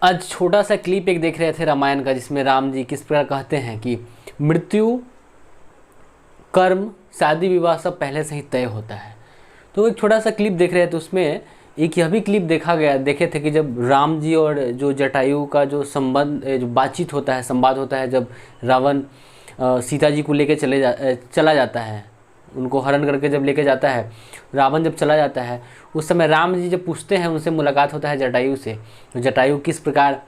आज छोटा सा क्लिप एक देख रहे थे रामायण का, जिसमें राम जी किस प्रकार कहते हैं कि मृत्यु, कर्म, शादी विवाह सब पहले से ही तय होता है। तो एक छोटा सा क्लिप देख रहे थे, उसमें एक यह भी क्लिप देखे थे कि जब राम जी और जो जटायु का जो संबंध, जो बातचीत होता है, संवाद होता है, जब रावण सीता जी को लेके चला जाता है, उनको हरण करके जब लेके जाता है, रावण जब चला जाता है, उस समय राम जी जब पूछते हैं, उनसे मुलाकात होता है जटायु से, जटायु किस प्रकार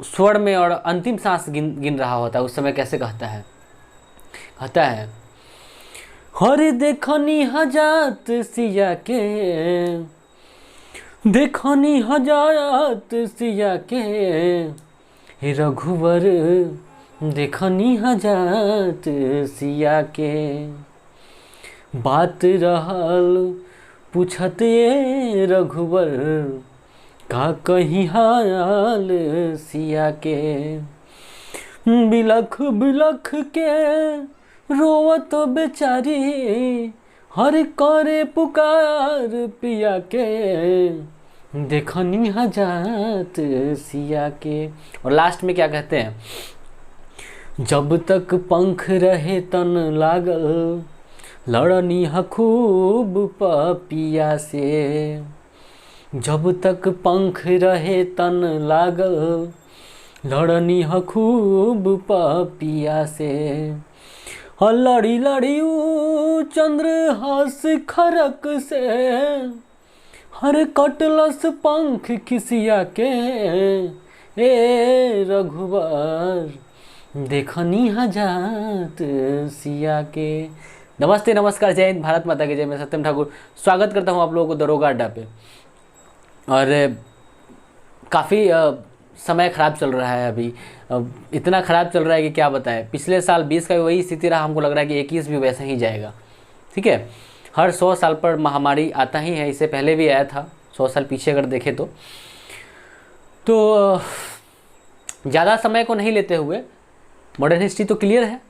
स्वर में और अंतिम सांस गिन रहा होता है, उस समय कैसे कहता है हरे देखनी हजात सिया के, देखनी हजात सिया के, हे रघुवर देखनी हजात सिया के, बात रहल पूछत ये रघुवर, का कही हाल सिया के, बिलख बिलख के रोवत बेचारी, हर करे पुकार पिया के, देखनी हजात सिया के। और लास्ट में क्या कहते हैं, जब तक पंख रहे तन लागल, लड़नी ह खूब पपिया से, जब तक पंख रहे तन लागल, लड़नी ह खूब पपिया से, लड़ी लड़ी चंद्रहास खरक से, हर कटलस पंख खिसिया के, ए रघुवर देखनी हजात सिया के। नमस्ते, नमस्कार, जय हिंद, भारत माता की जय। मैं सत्यम ठाकुर स्वागत करता हूं आप लोगों को दरोगा अड्डा पे। और काफ़ी समय ख़राब चल रहा है अभी, इतना ख़राब चल रहा है कि क्या बताएं। पिछले साल 20 का भी वही स्थिति रहा, हमको लग रहा है कि 21 भी वैसा ही जाएगा। ठीक है, हर 100 साल पर महामारी आता ही है, इससे पहले भी आया था 100 साल पीछे अगर देखें तो ज़्यादा समय को नहीं लेते हुए, मॉडर्न हिस्ट्री तो क्लियर है,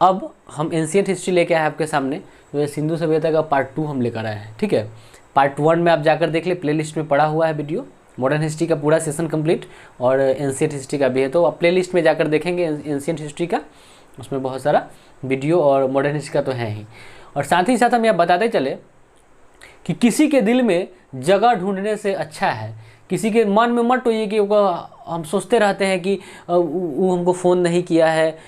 अब हम एंशिएंट हिस्ट्री लेके आए आपके सामने। जो है सिंधु सभ्यता का पार्ट 2 हम लेकर आए हैं। ठीक है, पार्ट 1 में आप जाकर देख ले, प्लेलिस्ट में पड़ा हुआ है वीडियो, मॉडर्न हिस्ट्री का पूरा सेशन कंप्लीट, और एंशिएंट हिस्ट्री का भी है, तो आप प्लेलिस्ट में जाकर देखेंगे एंशिएंट हिस्ट्री का, उसमें बहुत सारा वीडियो, और मॉडर्न हिस्ट्री का तो है ही। और साथ ही साथ हम यह बताते चले कि किसी के दिल में जगह ढूंढने से अच्छा है, किसी के मन में मत होइए कि हम सोचते रहते हैं कि वो हमको फ़ोन नहीं किया है,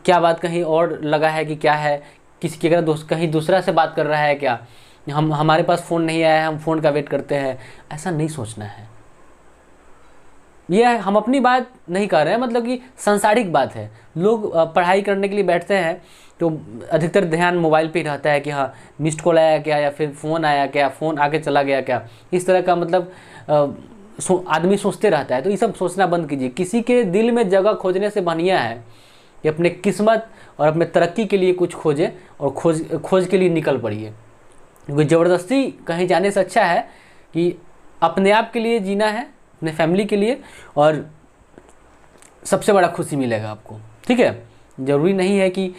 क्या बात कहीं और लगा है कि क्या है, किसी के अगर कहीं दूसरा से बात कर रहा है क्या, हमारे पास फ़ोन नहीं आया है, हम फ़ोन का वेट करते हैं। ऐसा नहीं सोचना है। यह हम अपनी बात नहीं कर रहे हैं, मतलब कि सांसारिक बात है। लोग पढ़ाई करने के लिए बैठते हैं तो अधिकतर ध्यान मोबाइल पे ही रहता है कि हाँ मिस्ड कॉल आया क्या, या फिर फ़ोन आया क्या, फ़ोन आके चला गया क्या, इस तरह का मतलब आदमी सोचते रहता है। तो ये सब सोचना बंद कीजिए। किसी के दिल में जगह खोजने से बढ़िया है कि अपने किस्मत और अपने तरक्की के लिए कुछ खोजें, और खोज के लिए निकल पड़िए। क्योंकि ज़बरदस्ती कहीं जाने से अच्छा है कि अपने आप के लिए जीना है, अपने फैमिली के लिए, और सबसे बड़ा खुशी मिलेगा आपको। ठीक है, ज़रूरी नहीं है कि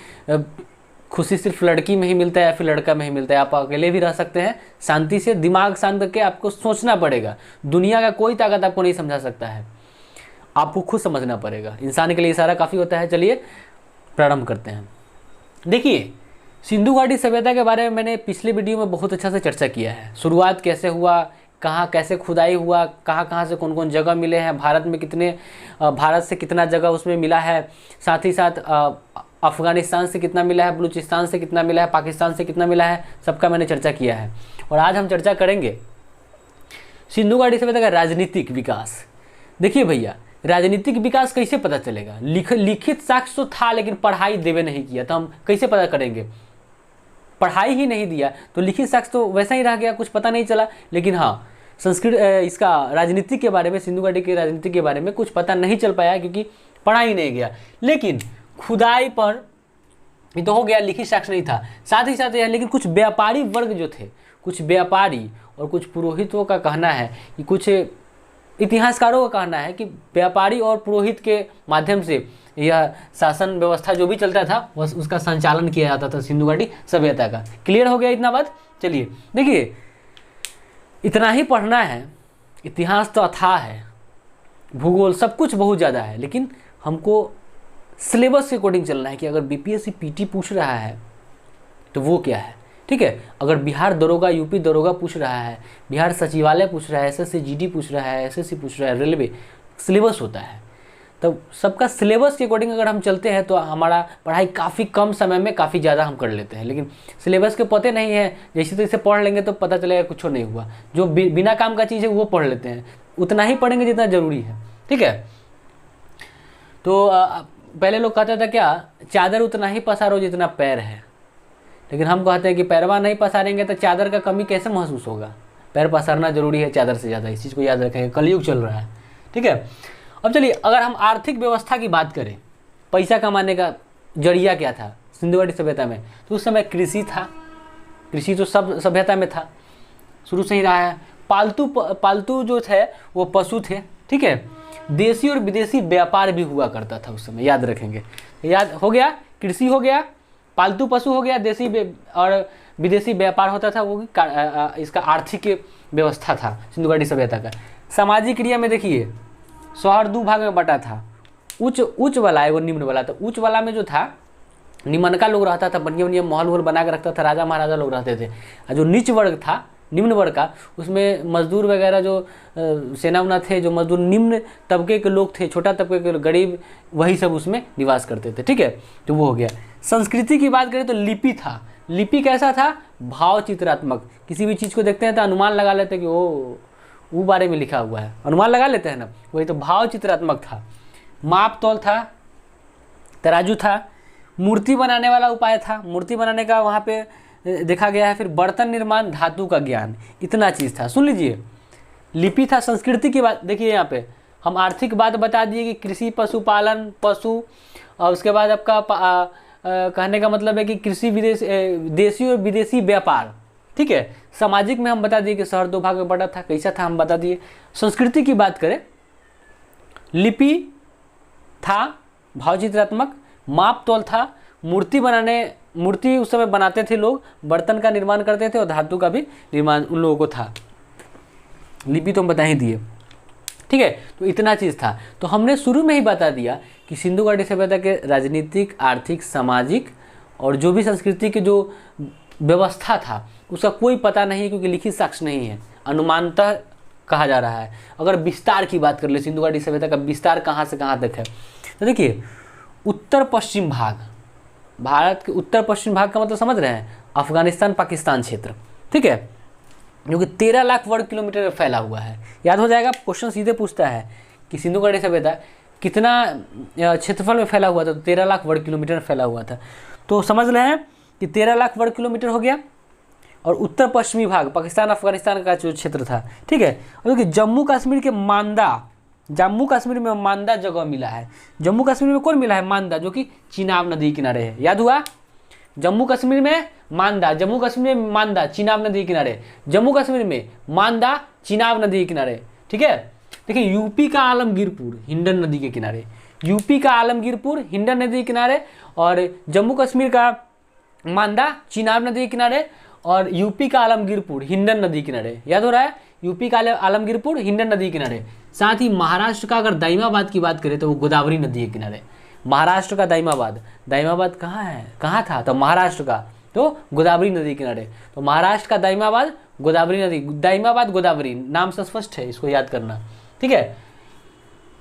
खुशी सिर्फ लड़की में ही मिलता है या फिर लड़का में ही मिलता है। आप अकेले भी रह सकते हैं, शांति से दिमाग शांत करके आपको सोचना पड़ेगा। दुनिया का कोई ताकत आपको नहीं समझा सकता है, आपको खुद समझना पड़ेगा। इंसान के लिए इशारा काफ़ी होता है। चलिए प्रारंभ करते हैं। देखिए, सिंधु घाटी सभ्यता के बारे में मैंने पिछले वीडियो में बहुत अच्छा से चर्चा किया है। शुरुआत कैसे हुआ, कहाँ कैसे खुदाई हुआ, कहाँ से कौन कौन जगह मिले हैं, भारत से कितना जगह उसमें मिला है, साथ ही साथ अफ़गानिस्तान से कितना मिला है, बलूचिस्तान से कितना मिला है, पाकिस्तान से कितना मिला है, सबका मैंने चर्चा किया है। और आज हम चर्चा करेंगे सिंधु घाटी सभ्यता का राजनीतिक विकास। देखिए भैया, राजनीतिक विकास कैसे पता चलेगा? लिखित साक्ष्य तो था, लेकिन पढ़ाई देवे नहीं किया, तो हम कैसे पता करेंगे? पढ़ाई ही नहीं दिया तो लिखित साक्ष्य तो वैसा ही रह गया, कुछ पता नहीं चला। लेकिन हाँ, इसका राजनीति के बारे में, सिंधु घाटी के राजनीति के बारे में कुछ पता नहीं चल पाया, क्योंकि पढ़ाई नहीं गया। लेकिन खुदाई पर ये तो हो गया, लिखित साक्ष्य नहीं था। साथ ही साथ यह, लेकिन कुछ व्यापारी वर्ग जो थे, कुछ व्यापारी और कुछ पुरोहितों का कहना है कि, कुछ इतिहासकारों का कहना है कि व्यापारी और पुरोहित के माध्यम से यह शासन व्यवस्था जो भी चलता था बस उसका संचालन किया जाता था सिंधु घाटी सभ्यता का। क्लियर हो गया इतना बात? चलिए देखिए, इतना ही पढ़ना है, इतिहास तो अथाह है, भूगोल, सब कुछ बहुत ज़्यादा है, लेकिन हमको सिलेबस के अकॉर्डिंग चलना है कि अगर बीपीएससी पीटी पूछ रहा है तो वो क्या है, ठीक है। अगर बिहार दरोगा, यूपी दरोगा पूछ रहा है, बिहार सचिवालय पूछ रहा है, एसएससी जीडी पूछ रहा है, एसएससी पूछ रहा है, रेलवे, सिलेबस होता है। तब सबका सिलेबस के अकॉर्डिंग अगर हम चलते हैं तो हमारा पढ़ाई काफ़ी कम समय में काफ़ी ज़्यादा हम कर लेते हैं। लेकिन सिलेबस के पते नहीं है, जैसे तैसे पढ़ लेंगे तो पता चलेगा कुछ नहीं हुआ। जो बिना काम का चीज़ है वो पढ़ लेते हैं, उतना ही पढ़ेंगे जितना ज़रूरी है, ठीक है। तो पहले लोग कहते थे क्या, चादर उतना ही पसारो जितना पैर है, लेकिन हम कहते हैं कि पैरवा नहीं पसारेंगे तो चादर का कमी कैसे महसूस होगा। पैर पसारना जरूरी है चादर से ज़्यादा, इस चीज़ को याद रखेंगे, कलयुग चल रहा है, ठीक है। अब चलिए, अगर हम आर्थिक व्यवस्था की बात करें, पैसा कमाने का जरिया क्या था सिंधु घाटी सभ्यता में, तो उस समय कृषि था। कृषि तो सब सभ्यता में था, शुरू से ही रहा है। पालतू जो थे वो पशु थे, ठीक है। देशी और विदेशी व्यापार भी हुआ करता था उस समय, याद रखेंगे। याद हो गया, कृषि हो गया, पालतू पशु हो गया, देशी और विदेशी व्यापार होता था, वो इसका आर्थिक व्यवस्था था सिंधु घाटी सभ्यता का। सामाजिक क्रिया में देखिए, शहर दो भाग में बटा था, उच्च वाला एवं निम्न वाला। तो उच्च वाला में जो था निम्नका लोग रहता था, बढ़िया बढ़िया महल वहल बना के रखता था, राजा महाराजा लोग रहते थे। और जो नीच वर्ग था, निम्न वर्ग का, उसमें मजदूर वगैरह जो सेना उना थे, जो मजदूर निम्न तबके के लोग थे, छोटा तबके के गरीब, वही सब उसमें निवास करते थे, ठीक है। तो वो हो गया। संस्कृति की बात करें तो लिपि था। लिपि कैसा था, भाव चित्रात्मक। किसी भी चीज़ को देखते हैं तो अनुमान लगा लेते हैं कि वो बारे में लिखा हुआ है, अनुमान लगा लेते हैं ना, वही तो भाव चित्रात्मक था। माप तौल था, तराजू था, मूर्ति बनाने वाला उपाय था, मूर्ति बनाने का वहाँ पे देखा गया है। फिर बर्तन निर्माण, धातु का ज्ञान, इतना चीज़ था। सुन लीजिए, लिपि था। संस्कृति की बात देखिए, यहाँ पे हम आर्थिक बात बता दिए कि कृषि, पशुपालन, पशु, और उसके बाद आपका कहने का मतलब है कि कृषि, देशी और विदेशी व्यापार, ठीक है। सामाजिक में हम बता दिए कि शहर दो भाग में बटा था, कैसा था हम बता दिए। संस्कृति की बात करें, लिपि था, भाव चित्रात्मक, माप तौल था, मूर्ति उस समय बनाते थे लोग, बर्तन का निर्माण करते थे और धातु का भी निर्माण उन लोगों को था। लिपि तो हम बता ही दिए, ठीक है। तो इतना चीज़ था। तो हमने शुरू में ही बता दिया कि सिंधु घाटी सभ्यता के राजनीतिक, आर्थिक, सामाजिक और जो भी संस्कृति की जो व्यवस्था था उसका कोई पता नहीं, क्योंकि लिखित साक्ष्य नहीं है, अनुमानतः कहा जा रहा है। अगर विस्तार की बात कर ले, सिंधु घाटी सभ्यता का विस्तार कहाँ से कहाँ तक है, तो देखिए, उत्तर पश्चिम भाग, भारत के उत्तर पश्चिम भाग का मतलब समझ रहे हैं, अफगानिस्तान पाकिस्तान क्षेत्र, ठीक है, जो कि 13 लाख वर्ग किलोमीटर में फैला हुआ है। याद हो जाएगा, क्वेश्चन सीधे पूछता है कि सिंधु घाटी सभ्यता कितना क्षेत्रफल में फैला हुआ था, तो 13 लाख वर्ग किलोमीटर में फैला हुआ था। तो समझ रहे हैं कि 13 लाख वर्ग किलोमीटर हो गया। और उत्तर पश्चिमी भाग पाकिस्तान अफगानिस्तान का जो क्षेत्र था, ठीक है। और देखिए, जम्मू कश्मीर में मांदा जगह मिला है। जम्मू कश्मीर में कौन मिला है, मांदा, जो कि चिनाब नदी किनारे है। याद हुआ, जम्मू कश्मीर में मांदा, जम्मू कश्मीर में मांदा, चिनाब नदी किनारे, जम्मू कश्मीर में मांदा, चिनाब नदी के किनारे, ठीक है। देखिए, यूपी का आलमगीरपुर हिंडन नदी के किनारे, यूपी का आलमगीरपुर हिंडन नदी के किनारे, और जम्मू कश्मीर का मांदा, चिनाब नदी के किनारे, और यूपी का आलमगीरपुर हिंडन नदी किनारे। याद हो रहा है, यूपी का आलमगीरपुर हिंडन नदी किनारे। साथ ही महाराष्ट्र का अगर दाइमाबाद की बात करें तो वो गोदावरी नदी के किनारे। महाराष्ट्र का दाइमाबाद कहाँ है, कहाँ था, तो महाराष्ट्र का तो गोदावरी नदी किनारे। तो महाराष्ट्र का दाइमाबाद, गोदावरी नदी, दाइमाबाद गोदावरी, नाम से स्पष्ट है, इसको याद करना, ठीक है।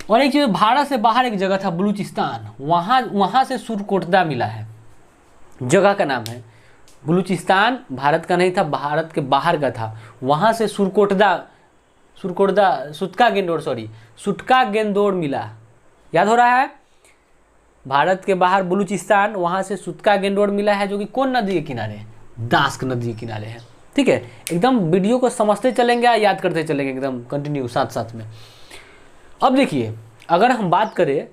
और एक चीज़, भारत से बाहर एक जगह था बलूचिस्तान, वहाँ से सुरकोटदा मिला है, जगह का नाम है बलूचिस्तान। भारत का नहीं था, भारत के बाहर का था। वहाँ से सुटका गेंदोड़ मिला। याद हो रहा है, भारत के बाहर बलूचिस्तान, वहाँ से सुटका गेंदोड़ मिला है, जो कि कौन नदी के किनारे, दास्क नदी के किनारे है, ठीक है। एकदम वीडियो को समझते चलेंगे, याद करते चलेंगे, एकदम कंटिन्यू साथ साथ में। अब देखिए, अगर हम बात करें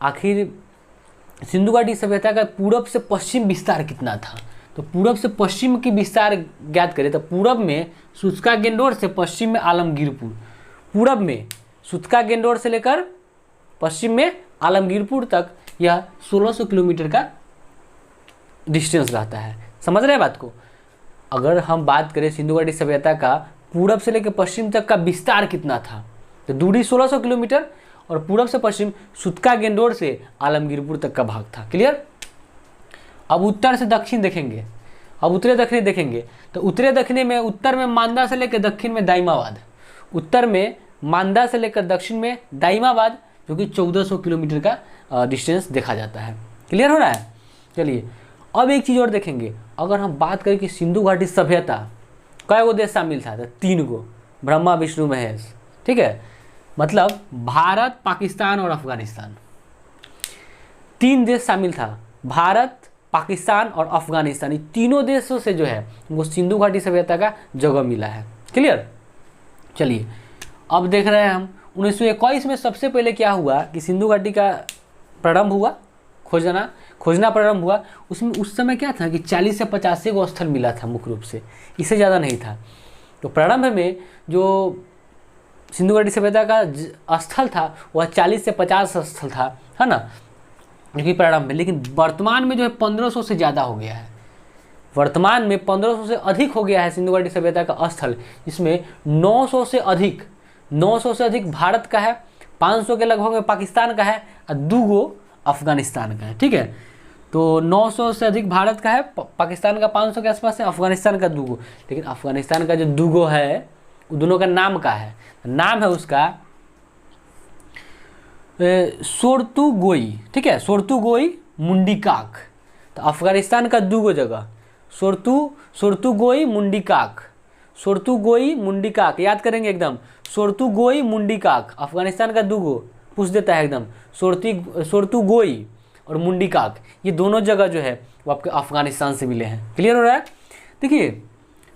आखिर सिंधु घाटी सभ्यता का पूरब से पश्चिम विस्तार कितना था, तो पूरब से पश्चिम की विस्तार ज्ञात करें तो पूरब में सुटका गेंदोड़ से पश्चिम में आलमगीरपुर, पूरब में सुटका गेंदोड़ से लेकर पश्चिम में आलमगीरपुर तक यह 1600 किलोमीटर का डिस्टेंस रहता है। समझ रहे हैं बात को। अगर हम बात करें सिंधु घाटी सभ्यता का पूरब से लेकर पश्चिम तक का विस्तार कितना था, तो दूरी 1600 किलोमीटर, और पूरब से पश्चिम सुतका गेंडोर से आलमगीरपुर तक का भाग था। क्लियर। अब उत्तर से दक्षिण देखेंगे, अब उत्तरी दक्षिणी देखेंगे तो उत्तरी दक्षिणी में उत्तर में मांदा से लेकर दक्षिण में दाइमाबाद, उत्तर में मांदा से लेकर दक्षिण में दाइमाबाद, जो कि 1400 किलोमीटर का डिस्टेंस देखा जाता है। क्लियर हो रहा है। चलिए अब एक चीज़ और देखेंगे, अगर हम बात करें कि सिंधु घाटी सभ्यता कई गो देश शामिल था, तो 3 गो, ब्रह्मा विष्णु महेश। ठीक है, मतलब भारत, पाकिस्तान और अफगानिस्तान, 3 देश शामिल था। भारत, पाकिस्तान और अफगानिस्तान, तीनों देशों से जो है वो सिंधु घाटी सभ्यता का जगह मिला है। क्लियर। चलिए अब देख रहे हैं हम 1921 में सबसे पहले क्या हुआ कि सिंधु घाटी का प्रारंभ हुआ, खोजना प्रारंभ हुआ। उसमें उस समय क्या था कि 40 से 85 गो स्थल मिला था मुख्य रूप से, इससे ज़्यादा नहीं था। तो प्रारंभ में जो सिंधु घाटी सभ्यता का स्थल था वह 40 से 50 स्थल था, है ना, जो कि प्रारंभ में। लेकिन वर्तमान में जो है 1500 से ज़्यादा हो गया है, वर्तमान में 1500 से अधिक हो गया है सिंधु घाटी सभ्यता का स्थल। इसमें 900 से अधिक भारत का है, 500 के लगभग में पाकिस्तान का है और 2 गो अफगानिस्तान का है। ठीक है, तो 900 से अधिक भारत का है, पाकिस्तान का 500 के आसपास है, अफगानिस्तान का 2 गो। लेकिन अफगानिस्तान का जो 2 गो है वो दोनों का नाम का है, नाम है उसका सोर्तुगोई। ठीक है, सोर्तुगोई मुंडीकाक। तो अफगानिस्तान का 2 गो जगह, सोर्तुगोई मुंडीकाक, सोर्तुगोई मुंडीकाक, याद करेंगे एकदम, सोर्तुगोई मुंडीकाक। अफगानिस्तान का 2 गो पूछ देता है एकदम, सोर्तुगोई और मुंडीकाक, ये दोनों जगह जो है वो आपके अफगानिस्तान से मिले हैं। क्लियर हो रहा है। देखिए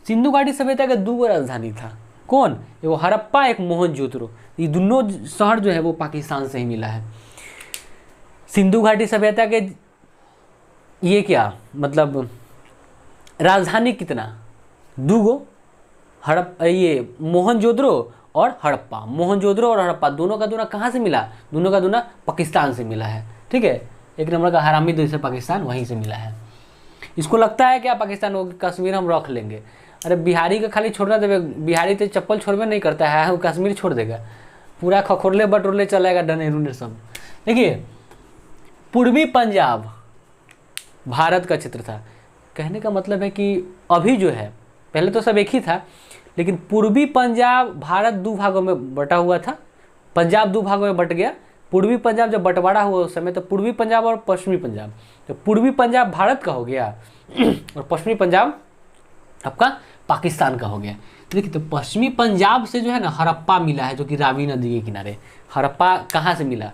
सिंधु घाटी सभ्यता का 2 गो राजधानी था, कौन, एगो हड़प्पा, एक मोहनजोदड़ो। ये दोनों शहर जो है वो पाकिस्तान से ही मिला है। सिंधु घाटी सभ्यता के ये क्या मतलब राजधानी कितना, 2 गो, ये मोहनजोदड़ो और हड़प्पा, मोहनजोदड़ो और हड़प्पा दोनों का दोनों कहाँ से मिला, दोनों का दोनों पाकिस्तान से मिला है। ठीक है, एक नंबर का हरामी देश है पाकिस्तान, वहीं से मिला है। इसको लगता है क्या पाकिस्तान को कश्मीर हम रख लेंगे, अरे बिहारी का खाली छोड़ना देवे, बिहारी तो चप्पल छोड़वे नहीं करता है, वो कश्मीर छोड़ देगा, पूरा खखोरले बटोरले चलाएगा डनेरू सब। देखिए पूर्वी पंजाब भारत का क्षेत्र था, कहने का मतलब है कि अभी जो है, पहले तो सब एक ही था, लेकिन पूर्वी पंजाब भारत 2 भागों में बटा हुआ था, पंजाब 2 भागों में बट गया। पूर्वी पंजाब जब बंटवारा हुआ उस समय तो पूर्वी पंजाब और पश्चिमी पंजाब, तो पूर्वी पंजाब भारत का हो गया और पश्चिमी पंजाब आपका पाकिस्तान का हो गया। देखिए तो पश्चिमी पंजाब से जो है ना हड़प्पा मिला है, जो कि रावी नदी के किनारे। हड़प्पा कहाँ से मिला,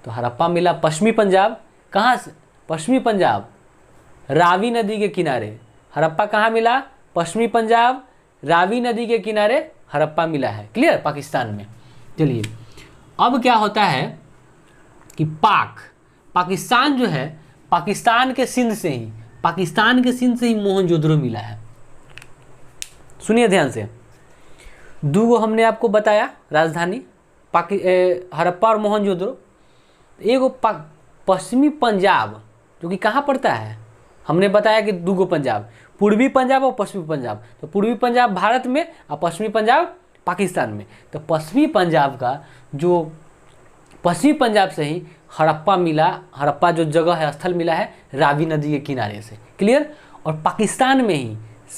तो हड़प्पा मिला पश्चिमी पंजाब, कहाँ से, पश्चिमी पंजाब रावी नदी के किनारे। हड़प्पा कहाँ मिला, पश्चिमी पंजाब रावी नदी के किनारे हड़प्पा मिला है। क्लियर, पाकिस्तान में। चलिए अब क्या होता है कि पाकिस्तान जो है, पाकिस्तान के सिंध से ही मोहनजोदड़ो मिला है। सुनिए ध्यान से, 2 गो हमने आपको बताया राजधानी, हड़प्पा और मोहनजोदड़ो। एगो पश्चिमी पंजाब जो कि कहाँ पड़ता है, हमने बताया कि 2 गो पंजाब, पूर्वी पंजाब और पश्चिमी पंजाब। तो पूर्वी पंजाब भारत में और पश्चिमी पंजाब पाकिस्तान में। तो पश्चिमी पंजाब का जो पश्चिमी पंजाब से ही हड़प्पा मिला, हड़प्पा जो जगह है, स्थल मिला है रावी नदी के किनारे से। क्लियर। और पाकिस्तान में ही,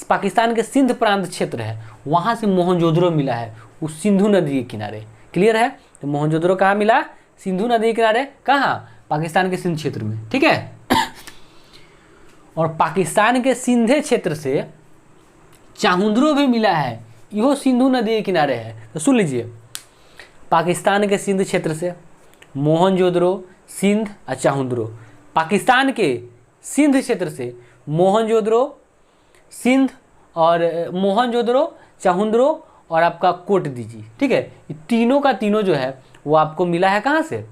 पाकिस्तान के सिंध प्रांत क्षेत्र है, वहाँ से मोहनजोदड़ो मिला है, उस सिंधु नदी के किनारे। क्लियर है। तो मोहनजोदड़ो कहाँ मिला, सिंधु नदी के किनारे, कहाँ, पाकिस्तान के सिंध क्षेत्र में। ठीक है। और पाकिस्तान के सिंधे क्षेत्र से चाहुंद्रो भी मिला है, यो सिंधु नदी के किनारे है। तो सुन लीजिए, पाकिस्तान के सिंध क्षेत्र से मोहनजोदड़ो, सिंध और चाहुंद्रो। पाकिस्तान के सिंध क्षेत्र से मोहनजोदड़ो, सिंध और मोहनजोदड़ो, चाहुंद्रो और आपका कोट दीजिए। ठीक है, ये तीनों का तीनों जो है वो आपको मिला है कहाँ से,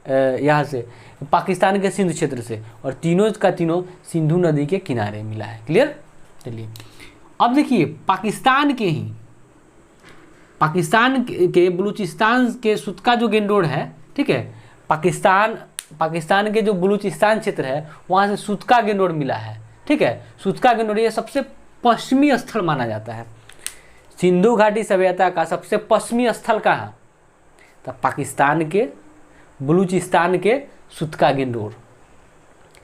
यहाँ से पाकिस्तान के सिंध क्षेत्र से, और तीनों का तीनों सिंधु नदी के किनारे मिला है। क्लियर। चलिए अब देखिए, पाकिस्तान के बलूचिस्तान के सुतका जो गेंडोर है, ठीक है, पाकिस्तान के जो बलूचिस्तान क्षेत्र है वहाँ से सुतका गेंडोर मिला है। ठीक है, सुतका गेंडोर ये सबसे पश्चिमी स्थल माना जाता है। सिंधु घाटी सभ्यता का सबसे पश्चिमी स्थल कहाँ, तो पाकिस्तान के बलूचिस्तान के सुतका गेंडोर।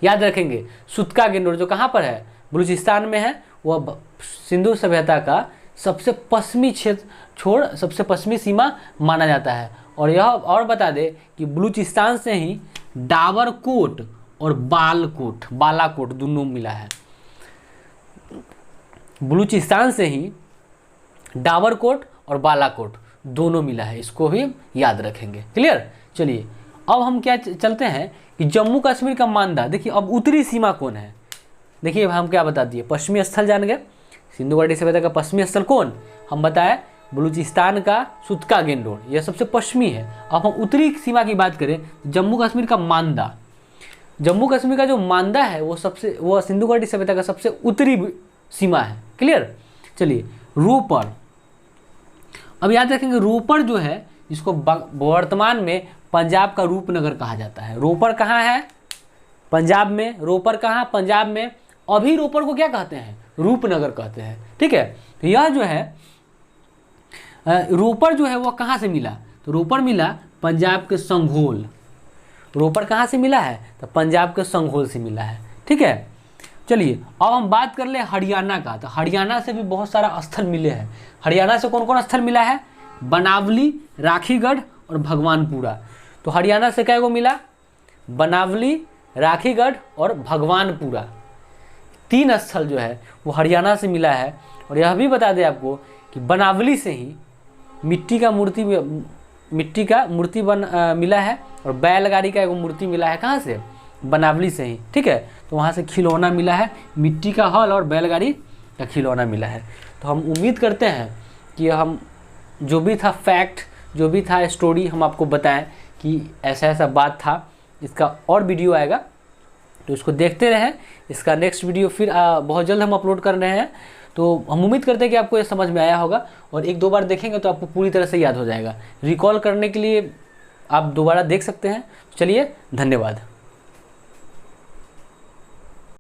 याद रखेंगे, सुतका गेंडोर जो कहाँ पर है, बलूचिस्तान में है। वह सिंधु सभ्यता का सबसे पश्चिमी क्षेत्र छोड़ सबसे पश्चिमी सीमा माना जाता है। और यह और बता दे कि बलूचिस्तान से ही डाबरकोट और बालाकोट दोनों मिला है। बलूचिस्तान से ही डाबरकोट और बालाकोट दोनों मिला है, इसको भी याद रखेंगे। क्लियर। चलिए अब हम क्या चलते हैं कि जम्मू कश्मीर का मानदा। देखिए अब उत्तरी सीमा कौन है, देखिए हम क्या बता दिए, पश्चिमी स्थल जान गए, सिंधु घाटी सभ्यता का पश्चिमी स्थल कौन, हम बताए बलूचिस्तान का सुतका गेंडोर, यह सबसे पश्चिमी है। अब हम उत्तरी सीमा की बात करें, जम्मू कश्मीर का मानदा। जम्मू कश्मीर का जो मानदा है वो सिंधु घाटी सभ्यता का सबसे उत्तरी सीमा है। क्लियर। चलिए रोपड़, अब याद रखेंगे रोपड़ जो है इसको वर्तमान में पंजाब का रूपनगर कहा जाता है। रोपड़ कहाँ है, पंजाब में। रोपड़ कहाँ, पंजाब में। अभी रोपड़ को क्या कहते हैं, रूपनगर कहते हैं। ठीक है। तो यह जो है रोपड़ जो है वो कहाँ से मिला, तो रोपड़ मिला पंजाब के संघोल। रोपड़ कहाँ से मिला है, तो पंजाब के संघोल से मिला है। ठीक है। चलिए अब हम बात कर ले हरियाणा का, तो हरियाणा से भी बहुत सारा स्थल मिले हैं। हरियाणा से कौन कौन स्थल मिला है, बनावली, राखीगढ़ और भगवानपुरा। तो हरियाणा से क्या को मिला, बनावली, राखीगढ़ और भगवानपुरा, 3 स्थल जो है वो हरियाणा से मिला है। और यह भी बता दें आपको कि बनावली से ही मिट्टी का मूर्ति मिला है, और बैलगाड़ी का एक मूर्ति मिला है। कहाँ से, बनावली से ही। ठीक है। तो वहाँ से खिलौना मिला है, मिट्टी का हल और बैलगाड़ी का खिलौना मिला है। तो हम उम्मीद करते हैं कि हम जो भी था फैक्ट, जो भी था स्टोरी, हम आपको बताएं कि ऐसा ऐसा बात था। इसका और वीडियो आएगा तो इसको देखते रहें। इसका नेक्स्ट वीडियो फिर बहुत जल्द हम अपलोड कर रहे हैं। तो हम उम्मीद करते हैं कि आपको ये समझ में आया होगा, और 1-2 बार देखेंगे तो आपको पूरी तरह से याद हो जाएगा। रिकॉल करने के लिए आप दोबारा देख सकते हैं। चलिए, धन्यवाद।